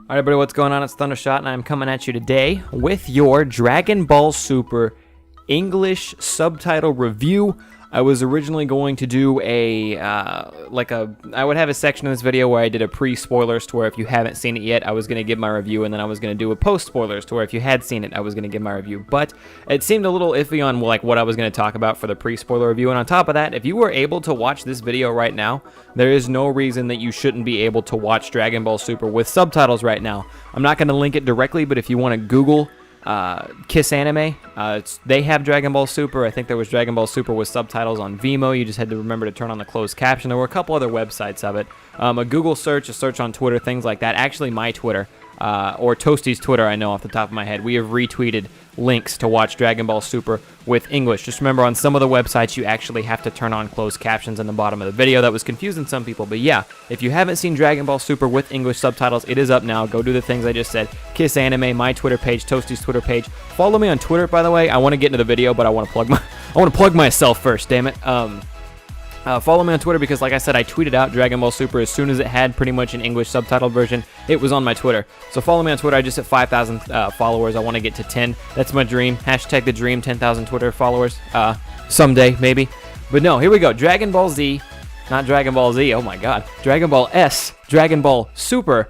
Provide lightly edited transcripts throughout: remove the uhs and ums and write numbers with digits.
Alright everybody, what's going on? It's Thundershot and I'm coming at you today with your Dragon Ball Super English subtitle review. I was originally going to do I would have a section in this video where I did a pre-spoilers to where if you haven't seen it yet, I was going to give my review, and then I was going to do a post-spoilers to where if you had seen it, I was going to give my review. But it seemed a little iffy on what I was going to talk about for the pre-spoiler review, and on top of that, if you were able to watch this video right now, there is no reason that you shouldn't be able to watch Dragon Ball Super with subtitles right now. I'm not going to link it directly, but if you want to Google Kiss Anime, they have Dragon Ball Super. I think there was Dragon Ball Super with subtitles on Vimeo. You just had to remember to turn on the closed caption. There were a couple other websites of it. A Google search, a search on Twitter, things like that. Actually, my Twitter, or Toasty's Twitter, I know off the top of my head, we have retweeted links to watch Dragon Ball Super with English. Just remember, on some of the websites, you actually have to turn on closed captions in the bottom of the video. That was confusing some people, but yeah, if you haven't seen Dragon Ball Super with English subtitles, it is up now. Go do the things I just said. Kiss Anime, my Twitter page, Toasty's Twitter page. Follow me on Twitter, by the way. I want to get into the video, but I want to plug myself first, damn it. Follow me on Twitter because, like I said, I tweeted out Dragon Ball Super as soon as it had pretty much an English subtitled version. It was on my Twitter. So follow me on Twitter. I just hit 5,000 followers. I want to get to 10. That's my dream. Hashtag the dream, 10,000 Twitter followers. Someday, maybe. But no, here we go. Dragon Ball Z. Not Dragon Ball Z. Oh, my God. Dragon Ball S. Dragon Ball Super.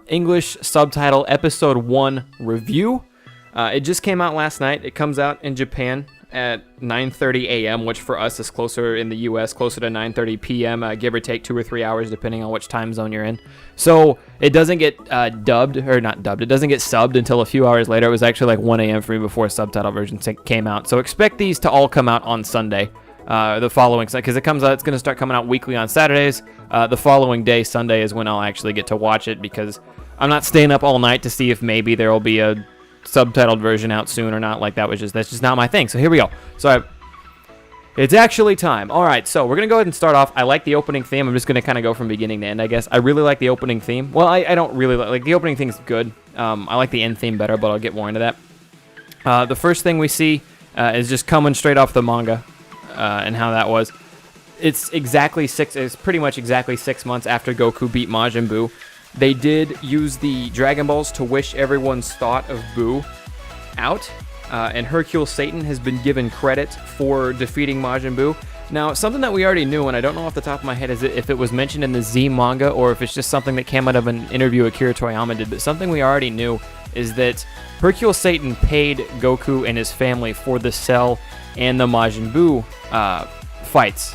English subtitle Episode 1 review. It just came out last night. It comes out in Japan at 9:30 a.m., which for us is closer in the U.S., closer to 9:30 p.m., give or take 2 or 3 hours, depending on which time zone you're in. So it doesn't get it doesn't get subbed until a few hours later. It was actually like 1 a.m. for me before subtitle version came out. So expect these to all come out on Sunday, the following, because it's going to start coming out weekly on Saturdays. The following day, Sunday, is when I'll actually get to watch it, because I'm not staying up all night to see if maybe there will be a subtitled version out soon or not. That's just not my thing. So here we go. It's actually time. All right, so we're gonna go ahead and start off. I like the opening theme. I'm just gonna kind of go from beginning to end, I guess. I really like the opening theme. Well, I don't really like the opening theme is good. I like the end theme better, but I'll get more into that. The first thing we see is just coming straight off the manga, and how that was. It's pretty much exactly 6 months after Goku beat Majin Buu. They did use the Dragon Balls to wish everyone's thought of Buu out, and Hercule Satan has been given credit for defeating Majin Buu. Now, something that we already knew, and I don't know off the top of my head if it was mentioned in the Z manga or if it's just something that came out of an interview Akira Toriyama did, but something we already knew is that Hercule Satan paid Goku and his family for the Cell and the Majin Buu fights.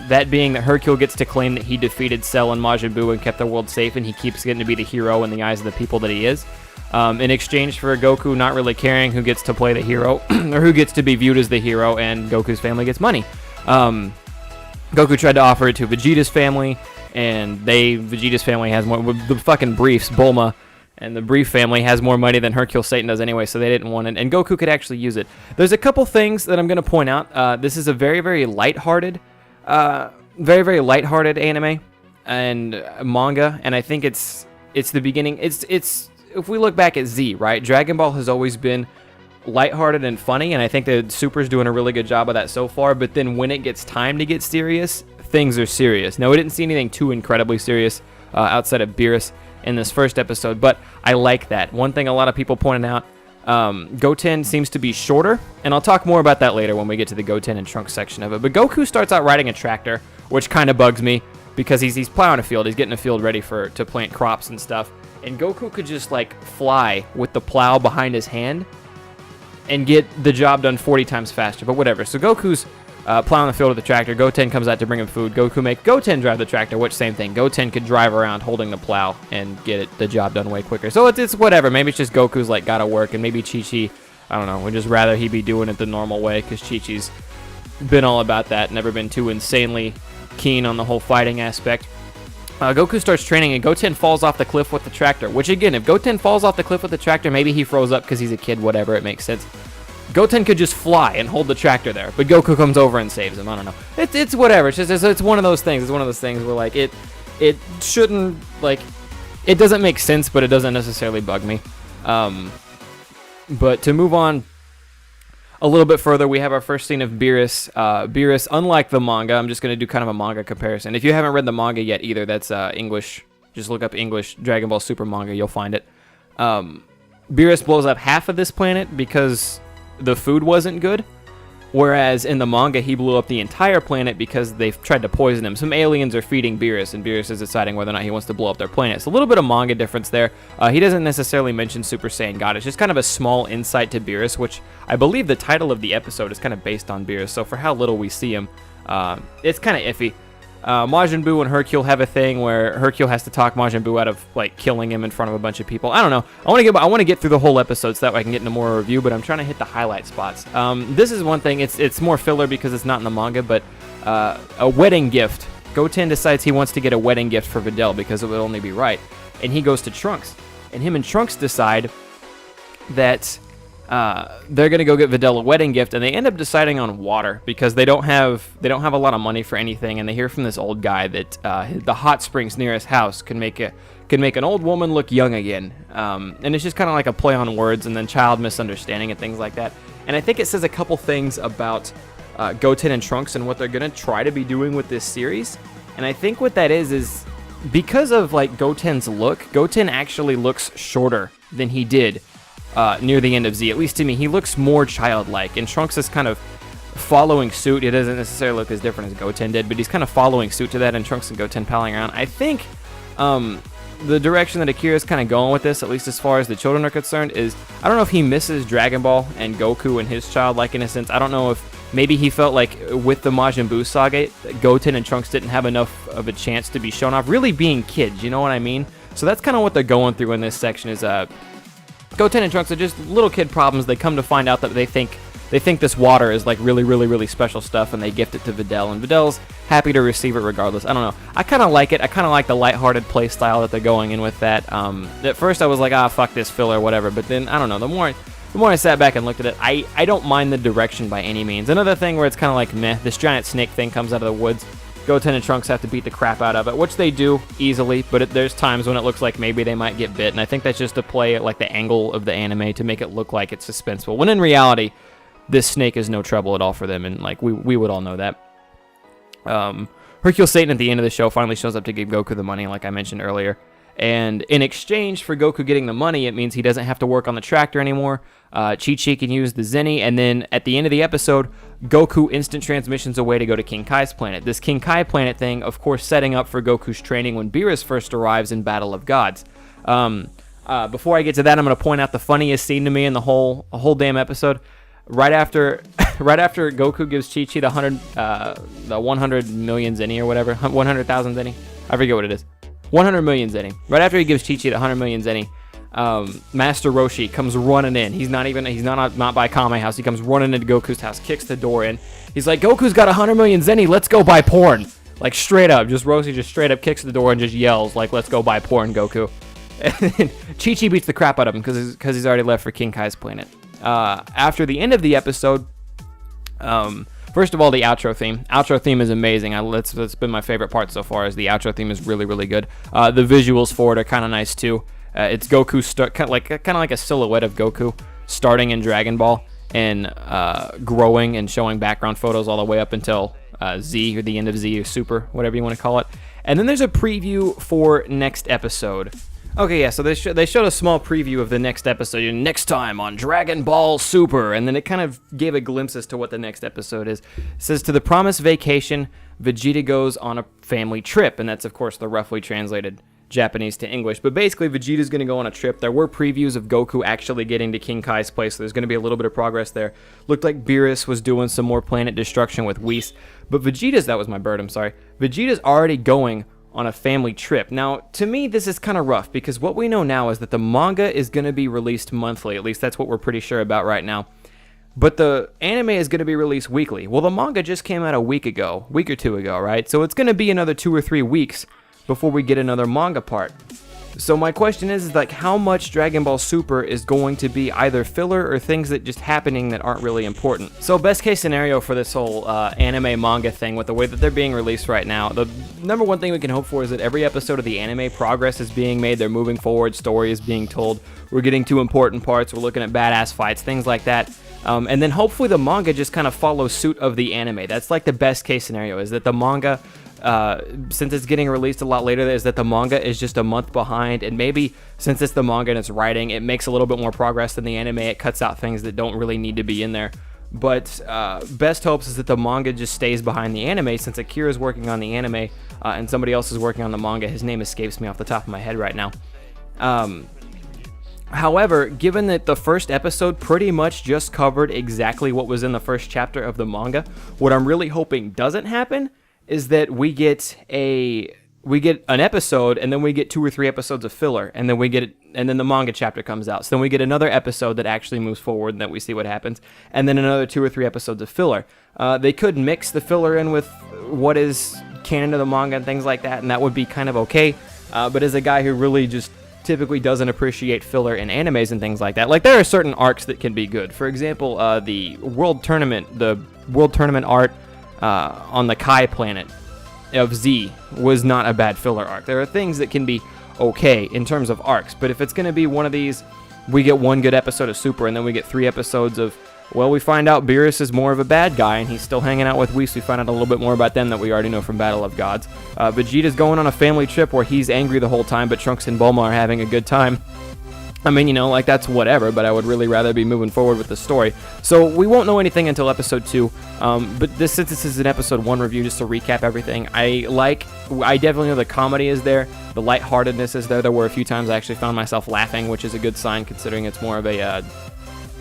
That being that Hercule gets to claim that he defeated Cell and Majin Buu and kept the world safe, and he keeps getting to be the hero in the eyes of the people that he is. In exchange for Goku not really caring who gets to play the hero or who gets to be viewed as the hero, and Goku's family gets money. Goku tried to offer it to Vegeta's family, and Vegeta's family has more. The fucking Briefs, Bulma, and the Brief family has more money than Hercule Satan does anyway, so they didn't want it, and Goku could actually use it. There's a couple things that I'm going to point out. This is a very, very lighthearted, anime and manga, and I think it's the beginning. It's if we look back at Z, right? Dragon Ball has always been lighthearted and funny, and I think that Super's doing a really good job of that so far, but then when it gets time to get serious, things are serious. Now, we didn't see anything too incredibly serious outside of Beerus in this first episode, but I like that. One thing a lot of people pointed out, Goten seems to be shorter, and I'll talk more about that later when we get to the Goten and Trunks section of it, but Goku starts out riding a tractor, which kind of bugs me, because he's plowing a field, he's getting a field ready to plant crops and stuff, and Goku could just like fly with the plow behind his hand and get the job done 40 times faster, but whatever. So Goku's plowing the field with the tractor. Goten comes out to bring him food. Goku make Goten drive the tractor, which same thing. Goten could drive around holding the plow and get the job done way quicker. So it's whatever. Maybe it's just Goku's like gotta work, and maybe Chi-Chi, I don't know, would just rather he be doing it the normal way, because Chi-Chi's been all about that, never been too insanely keen on the whole fighting aspect. Goku starts training, and Goten falls off the cliff with the tractor, which again, if Goten falls off the cliff with the tractor, maybe he froze up because he's a kid, whatever, it makes sense. Goten could just fly and hold the tractor there, but Goku comes over and saves him. I don't know. It's whatever. It's one of those things. It's one of those things where like it shouldn't, like, it doesn't make sense, but it doesn't necessarily bug me. But to move on a little bit further, we have our first scene of Beerus. Beerus, unlike the manga, I'm just going to do kind of a manga comparison. If you haven't read the manga yet either, that's English Just look up English Dragon Ball Super manga, you'll find it. Beerus blows up half of this planet because the food wasn't good, whereas in the manga he blew up the entire planet because they've tried to poison him. Some aliens are feeding Beerus, and Beerus is deciding whether or not he wants to blow up their planet. So a little bit of manga difference there. He doesn't necessarily mention Super Saiyan God. It's just kind of a small insight to Beerus, which I believe the title of the episode is kind of based on Beerus, so for how little we see him, it's kind of iffy. Majin Buu and Hercule have a thing where Hercule has to talk Majin Buu out of like killing him in front of a bunch of people. I don't know. I want to get through the whole episode so that way I can get into more review, but I'm trying to hit the highlight spots. This is one thing. It's more filler because it's not in the manga, but a wedding gift. Goten decides he wants to get a wedding gift for Videl because it would only be right, and he goes to Trunks, and him and Trunks decide that they're gonna go get Videl a wedding gift, and they end up deciding on water because they don't have a lot of money for anything, and they hear from this old guy that the hot springs near his house can make an old woman look young again, and it's just kind of like a play on words and then child misunderstanding and things like that. And I think it says a couple things about Goten and Trunks and what they're gonna try to be doing with this series, and I think what that is because of like Goten's look. Goten actually looks shorter than he did near the end of Z. At least to me, he looks more childlike, and Trunks is kind of following suit. He doesn't necessarily look as different as Goten did, but he's kind of following suit to that, and Trunks and Goten palling around. I think the direction that Akira's kind of going with this, at least as far as the children are concerned, is I don't know if he misses Dragon Ball and Goku and his childlike innocence. I don't know if maybe he felt like with the Majin Buu saga, Goten and Trunks didn't have enough of a chance to be shown off, really being kids, you know what I mean? So that's kind of what they're going through in this section is Goten and Trunks are just little kid problems. They come to find out that they think this water is like really, really, really special stuff, and they gift it to Videl, and Videl's happy to receive it regardless. I don't know. I kind of like it. I kind of like the lighthearted play style that they're going in with that. At first I was like, fuck this filler, whatever. But then, I don't know, the more I sat back and looked at it, I don't mind the direction by any means. Another thing where it's kind of like, meh, this giant snake thing comes out of the woods. Goten and Trunks have to beat the crap out of it, which they do easily, but there's times when it looks like maybe they might get bit, and I think that's just to play like the angle of the anime to make it look like it's suspenseful, when in reality, this snake is no trouble at all for them, and like we would all know that. Hercule Satan at the end of the show finally shows up to give Goku the money, like I mentioned earlier, and in exchange for Goku getting the money, it means he doesn't have to work on the tractor anymore. Chi-Chi can use the Zeni, and then at the end of the episode, Goku instant transmissions away to go to King Kai's planet. This King Kai planet thing, of course, setting up for Goku's training when Beerus first arrives in Battle of Gods. Before I get to that, I'm going to point out the funniest scene to me in the whole damn episode. Right after Goku gives Chi-Chi the 100 million Zeni or whatever, 100,000 Zeni, I forget what it is. 100 million Zeni. Right after he gives Chi-Chi the 100 million Zeni, Master Roshi comes running in. He's not by Kame house. He comes running into Goku's house, kicks the door in. He's like, Goku's got 100 million Zeni. Let's go buy porn. Like straight up, Roshi just straight up kicks the door and just yells like, let's go buy porn, Goku. And then Chi-Chi beats the crap out of him because he's already left for King Kai's planet. After the end of the episode, first of all, the outro theme. Outro theme is amazing. That's been my favorite part so far. Is the outro theme is really, really good. The visuals for it are kind of nice too. It's Goku kind of like a silhouette of Goku starting in Dragon Ball and growing and showing background photos all the way up until Z, or the end of Z, or Super, whatever you want to call it. And then there's a preview for next episode. Okay, yeah, so they showed a small preview of the next episode, next time on Dragon Ball Super, and then it kind of gave a glimpse as to what the next episode is. It says, to the promised vacation, Vegeta goes on a family trip, and that's, of course, the roughly translated Japanese to English, but basically Vegeta's going to go on a trip. There were previews of Goku actually getting to King Kai's place, so there's going to be a little bit of progress there. Looked like Beerus was doing some more planet destruction with Whis, but that was my bird, I'm sorry. Vegeta's already going on a family trip. Now, to me, this is kind of rough, because what we know now is that the manga is going to be released monthly, at least that's what we're pretty sure about right now. But the anime is going to be released weekly. Well, the manga just came out a week or two ago, right? So it's going to be another 2 or 3 weeks before we get another manga part. So my question is like, how much Dragon Ball Super is going to be either filler or things that just happening that aren't really important? So best case scenario for this whole anime manga thing with the way that they're being released right now, the number one thing we can hope for is that every episode of the anime progress is being made, they're moving forward, story is being told, we're getting to important parts, we're looking at badass fights, things like that. And then hopefully the manga just kind of follows suit of the anime. That's like the best case scenario, is that the manga since it's getting released a lot later, is that the manga is just a month behind, and maybe since it's the manga and it's writing, it makes a little bit more progress than the anime. It cuts out things that don't really need to be in there. But best hopes is that the manga just stays behind the anime, since Akira's working on the anime and somebody else is working on the manga. His name escapes me off the top of my head right now. However, given that the first episode pretty much just covered exactly what was in the first chapter of the manga, what I'm really hoping doesn't happen is that we get an episode, and then we get 2 or 3 episodes of filler, and then the manga chapter comes out. So then we get another episode that actually moves forward, and that we see what happens, and then another 2 or 3 episodes of filler. They could mix the filler in with what is canon of the manga and things like that, and that would be kind of okay. But as a guy who really just typically doesn't appreciate filler in animes and things like that, like, there are certain arcs that can be good. For example, the World Tournament art on the Kai planet of Z was not a bad filler arc. There are things that can be okay in terms of arcs, but if it's going to be one of these, we get 1 good episode of Super, and then we get 3 episodes of, well, we find out Beerus is more of a bad guy, and he's still hanging out with Whis. We find out a little bit more about them that we already know from Battle of Gods. Vegeta's going on a family trip where he's angry the whole time, but Trunks and Bulma are having a good time. I mean, like, that's whatever, but I would really rather be moving forward with the story. So we won't know anything until episode 2, but since this is an episode 1 review, just to recap everything, I definitely know the comedy is there, the lightheartedness is there. There were a few times I actually found myself laughing, which is a good sign considering it's more of a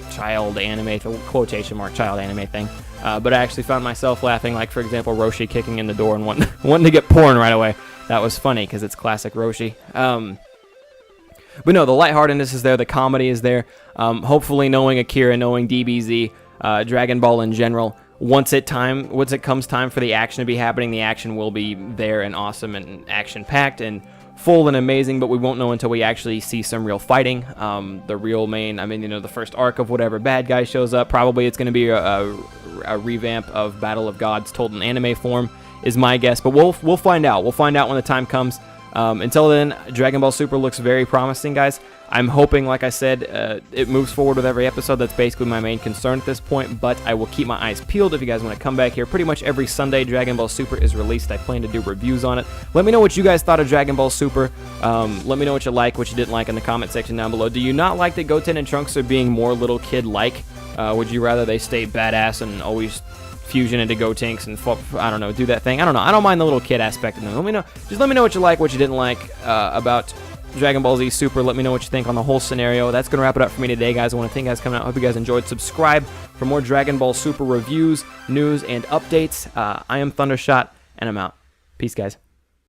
child anime, quotation mark, child anime thing. But I actually found myself laughing, like, for example, Roshi kicking in the door and wanting to get porn right away. That was funny because it's classic Roshi. But no, the lightheartedness is there, the comedy is there. Hopefully, knowing Akira, knowing DBZ, Dragon Ball in general, once it comes time for the action to be happening, the action will be there and awesome and action-packed and full and amazing, but we won't know until we actually see some real fighting. The real main, the first arc of whatever bad guy shows up, probably it's going to be a revamp of Battle of Gods told in anime form, is my guess, but we'll find out. We'll find out when the time comes. Until then, Dragon Ball Super looks very promising, guys. I'm hoping, like I said, it moves forward with every episode. That's basically my main concern at this point, but I will keep my eyes peeled if you guys want to come back here. Pretty much every Sunday Dragon Ball Super is released. I plan to do reviews on it. Let me know what you guys thought of Dragon Ball Super. Let me know what you like, what you didn't like in the comment section down below. Do you not like that Goten and Trunks are being more little kid-like? Would you rather they stay badass and always fusion into Gotenks and I don't know, do that thing? I don't know. I don't mind the little kid aspect of them. Let me know. Just let me know what you like, what you didn't like about Dragon Ball Z Super. Let me know what you think on the whole scenario. That's going to wrap it up for me today, guys. I want to thank you guys coming out. I hope you guys enjoyed. Subscribe for more Dragon Ball Super reviews, news, and updates. I am Thundershot, and I'm out. Peace, guys.